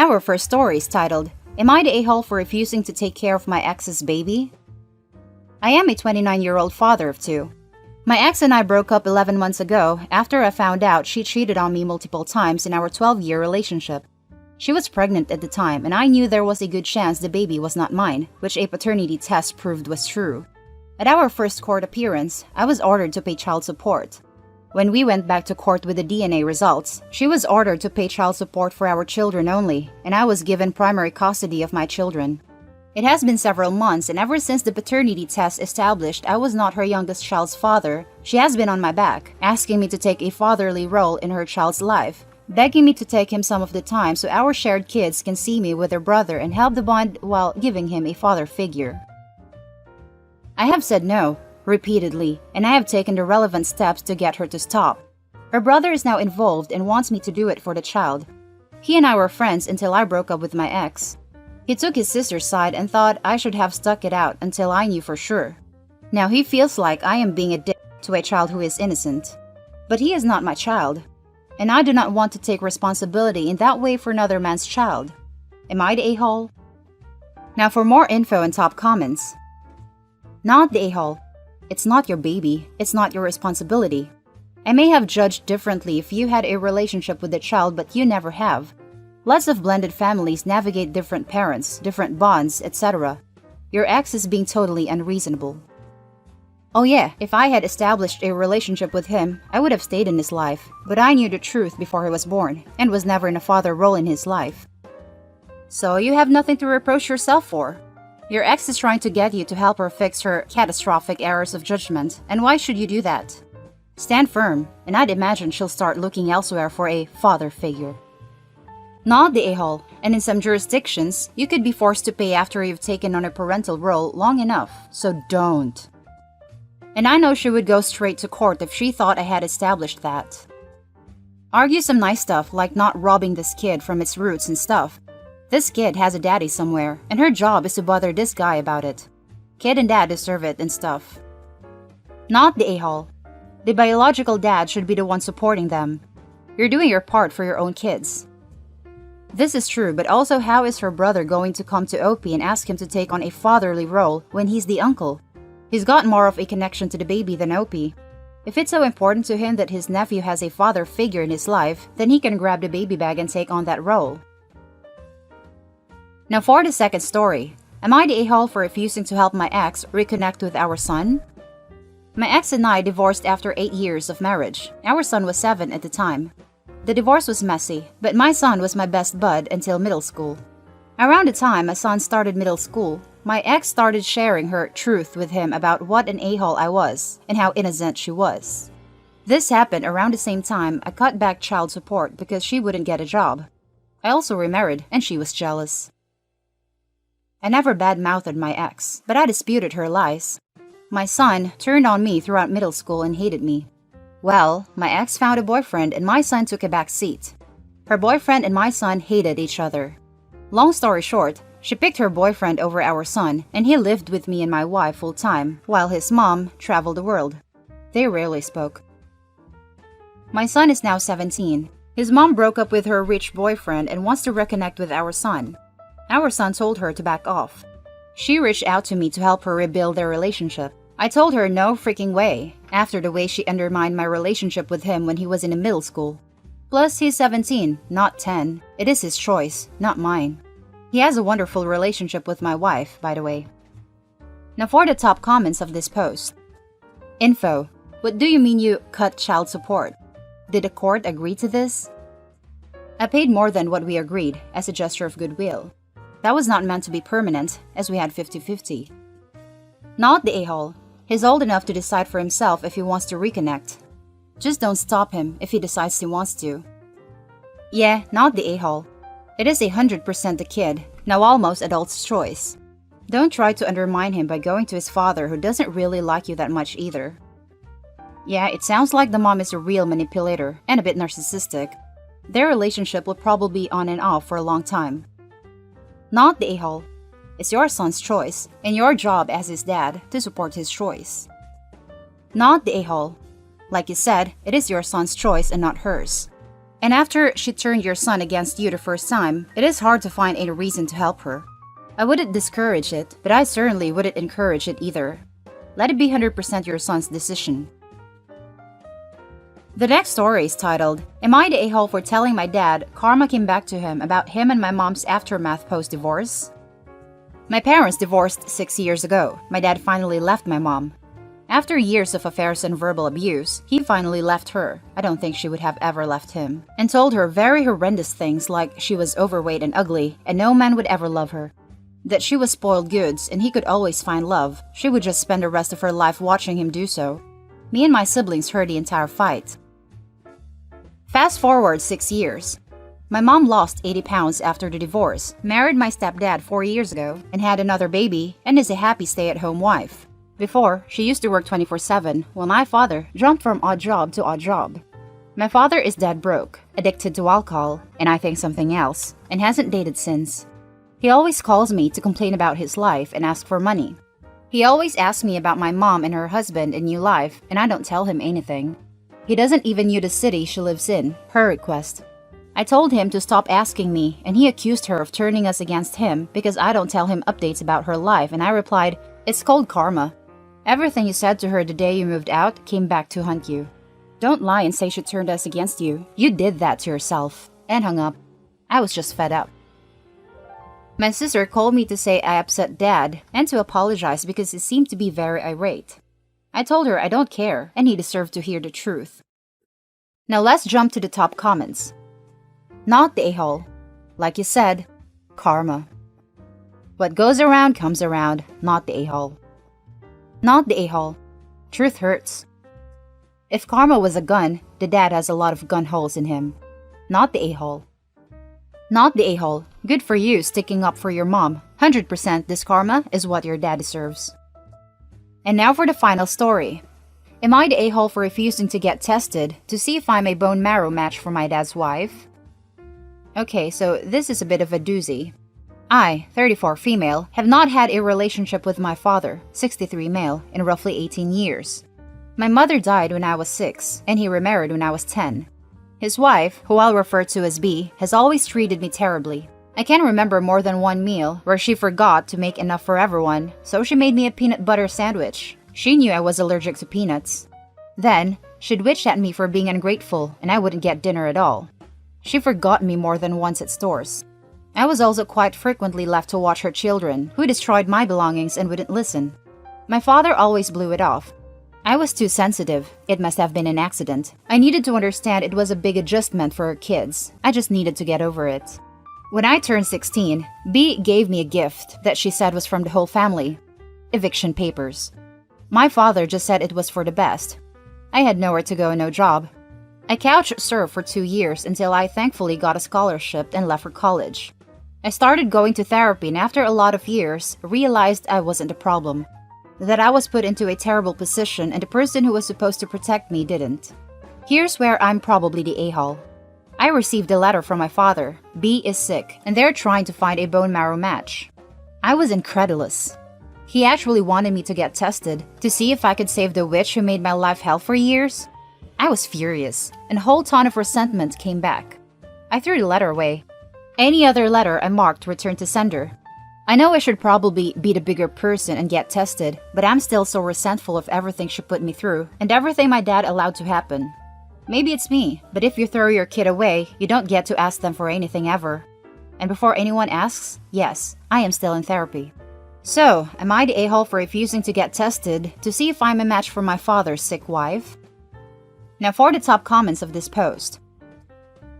Our first story is titled, Am I the a-hole for refusing to take care of my ex's baby? I am a 29-year-old father of two. My ex and I broke up 11 months ago after I found out she cheated on me multiple times in our 12-year relationship. She was pregnant at the time, and I knew there was a good chance the baby was not mine, which a paternity test proved was true. At our first court appearance, I was ordered to pay child support. When we went back to court with the DNA results, she was ordered to pay child support for our children only, and I was given primary custody of my children. It has been several months, and ever since the paternity test established I was not her youngest child's father, she has been on my back, asking me to take a fatherly role in her child's life, begging me to take him some of the time so our shared kids can see me with their brother and help the bond while giving him a father figure. I have said no, repeatedly, and I have taken the relevant steps to get her to stop. Her brother is now involved and wants me to do it for the child. He and I were friends until I broke up with my ex. He took his sister's side and thought I should have stuck it out until I knew for sure. Now he feels like I am being a dick to a child who is innocent. But he is not my child, and I do not want to take responsibility in that way for another man's child. Am I the a-hole? Now for more info and top comments. Not the a-hole. It's not your baby. It's not your responsibility. I may have judged differently if you had a relationship with the child, but you never have. Lots of blended families navigate different parents, different bonds, etc. Your ex is being totally unreasonable. Oh yeah, if I had established a relationship with him, I would have stayed in his life, but I knew the truth before he was born, and was never in a father role in his life. So you have nothing to reproach yourself for. Your ex is trying to get you to help her fix her catastrophic errors of judgment, and why should you do that? Stand firm, and I'd imagine she'll start looking elsewhere for a father figure. Not the a-hole, and in some jurisdictions, you could be forced to pay after you've taken on a parental role long enough, so don't. And I know she would go straight to court if she thought I had established that. Argue some nice stuff like not robbing this kid from its roots and stuff. This kid has a daddy somewhere, and her job is to bother this guy about it. Kid and dad deserve it and stuff. Not the a-hole. The biological dad should be the one supporting them. You're doing your part for your own kids. This is true, but also how is her brother going to come to OP and ask him to take on a fatherly role when he's the uncle? He's got more of a connection to the baby than OP. If it's so important to him that his nephew has a father figure in his life, then he can grab the baby bag and take on that role. Now for the second story, am I the a-hole for refusing to help my ex reconnect with our son? My ex and I divorced after 8 years of marriage. Our son was 7 at the time. The divorce was messy, but my son was my best bud until middle school. Around the time my son started middle school, my ex started sharing her truth with him about what an a-hole I was and how innocent she was. This happened around the same time I cut back child support because she wouldn't get a job. I also remarried, and she was jealous. I never bad-mouthed my ex, but I disputed her lies. My son turned on me throughout middle school and hated me. Well, my ex found a boyfriend and my son took a back seat. Her boyfriend and my son hated each other. Long story short, she picked her boyfriend over our son, and he lived with me and my wife full-time, while his mom traveled the world. They rarely spoke. My son is now 17. His mom broke up with her rich boyfriend and wants to reconnect with our son. Our son told her to back off. She reached out to me to help her rebuild their relationship. I told her no freaking way, after the way she undermined my relationship with him when he was in middle school. Plus, he's 17, not 10. It is his choice, not mine. He has a wonderful relationship with my wife, by the way. Now for the top comments of this post. Info. What do you mean you cut child support? Did the court agree to this? I paid more than what we agreed as a gesture of goodwill. That was not meant to be permanent, as we had 50-50. Not the a-hole. He's old enough to decide for himself if he wants to reconnect. Just don't stop him if he decides he wants to. Yeah, not the a-hole. It is 100% the kid, now almost adult's choice. Don't try to undermine him by going to his father who doesn't really like you that much either. Yeah, it sounds like the mom is a real manipulator and a bit narcissistic. Their relationship will probably be on and off for a long time. Not the a-hole. It's your son's choice, and your job as his dad to support his choice. Not the a-hole. Like you said, it is your son's choice and not hers. And after she turned your son against you the first time, it is hard to find a reason to help her. I wouldn't discourage it, but I certainly wouldn't encourage it either. Let it be 100% your son's decision. The next story is titled, Am I the a-hole for telling my dad karma came back to him about him and my mom's aftermath post-divorce? My parents divorced 6 years ago. My dad finally left my mom. After years of affairs and verbal abuse, he finally left her. I don't think she would have ever left him. And told her very horrendous things like she was overweight and ugly and no man would ever love her. That she was spoiled goods and he could always find love. She would just spend the rest of her life watching him do so. Me and my siblings heard the entire fight. Fast forward 6 years. My mom lost 80 pounds after the divorce, married my stepdad 4 years ago, and had another baby, and is a happy stay-at-home wife. Before, she used to work 24/7, while my father jumped from odd job to odd job. My father is dead broke, addicted to alcohol, and I think something else, and hasn't dated since. He always calls me to complain about his life and ask for money. He always asks me about my mom and her husband and new life, and I don't tell him anything. He doesn't even know the city she lives in, her request. I told him to stop asking me, and he accused her of turning us against him because I don't tell him updates about her life, and I replied, It's called karma. Everything you said to her the day you moved out came back to haunt you. Don't lie and say she turned us against you. You did that to yourself. And hung up. I was just fed up. My sister called me to say I upset Dad and to apologize because he seemed to be very irate. I told her I don't care and he deserved to hear the truth. Now let's jump to the top comments. Not the a-hole. Like you said, karma. What goes around comes around, not the a-hole. Not the a-hole. Truth hurts. If karma was a gun, the dad has a lot of gun holes in him. Not the a-hole. Not the a-hole. Good for you sticking up for your mom. 100% this karma is what your dad deserves. And now for the final story. Am I the a-hole for refusing to get tested to see if I'm a bone marrow match for my dad's wife? Okay, so this is a bit of a doozy. I, 34 female, have not had a relationship with my father, 63 male, in roughly 18 years. My mother died when I was 6, and he remarried when I was 10. His wife, who I'll refer to as B, has always treated me terribly. I can remember more than one meal where she forgot to make enough for everyone, so she made me a peanut butter sandwich. She knew I was allergic to peanuts. Then, she'd witch at me for being ungrateful, and I wouldn't get dinner at all. She forgot me more than once at stores. I was also quite frequently left to watch her children, who destroyed my belongings and wouldn't listen. My father always blew it off. I was too sensitive. It must have been an accident. I needed to understand it was a big adjustment for her kids. I just needed to get over it. When I turned 16, B gave me a gift that she said was from the whole family. Eviction papers. My father just said it was for the best. I had nowhere to go and no job. I couch surfed for 2 years until I thankfully got a scholarship and left for college. I started going to therapy and after a lot of years, realized I wasn't the problem. That I was put into a terrible position and the person who was supposed to protect me didn't. Here's where I'm probably the a-hole. I received a letter from my father. B is sick, and they're trying to find a bone marrow match. I was incredulous. He actually wanted me to get tested to see if I could save the witch who made my life hell for years. I was furious, and a whole ton of resentment came back. I threw the letter away. Any other letter I marked returned to sender. I know I should probably be the bigger person and get tested, but I'm still so resentful of everything she put me through and everything my dad allowed to happen. Maybe it's me, but if you throw your kid away, you don't get to ask them for anything ever. And before anyone asks, yes, I am still in therapy. So, am I the a-hole for refusing to get tested to see if I'm a match for my father's sick wife? Now for the top comments of this post.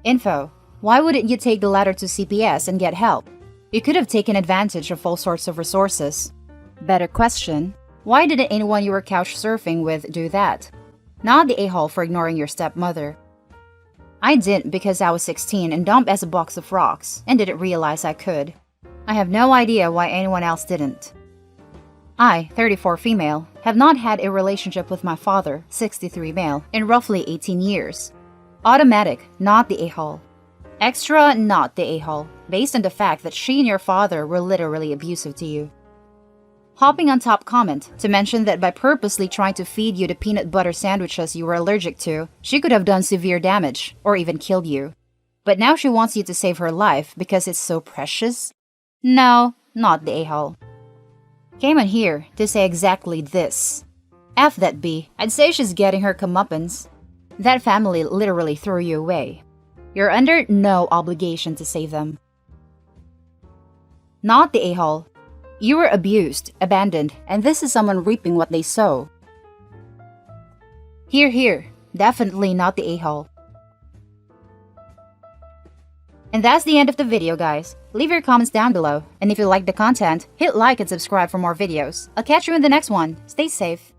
Info. Why wouldn't you take the letter to CPS and get help? You could have taken advantage of all sorts of resources. Better question. Why didn't anyone you were couch surfing with do that? Not the a-hole for ignoring your stepmother. I didn't because I was 16 and dumb as a box of rocks and didn't realize I could. I have no idea why anyone else didn't. I, 34 female, have not had a relationship with my father, 63 male, in roughly 18 years. Automatic, not the a-hole. Extra, not the a-hole, based on the fact that she and your father were literally abusive to you. Hopping on top comment to mention that by purposely trying to feed you the peanut butter sandwiches you were allergic to, she could have done severe damage or even killed you. But now she wants you to save her life because it's so precious? No, not the a-hole. Came on here to say exactly this. F that B, I'd say she's getting her comeuppance. That family literally threw you away. You're under no obligation to save them. Not the a-hole. You were abused, abandoned, and this is someone reaping what they sow. Here, definitely not the a-hole. And that's the end of the video, guys. Leave your comments down below, and if you like the content, hit like and subscribe for more videos. I'll catch you in the next one. Stay safe.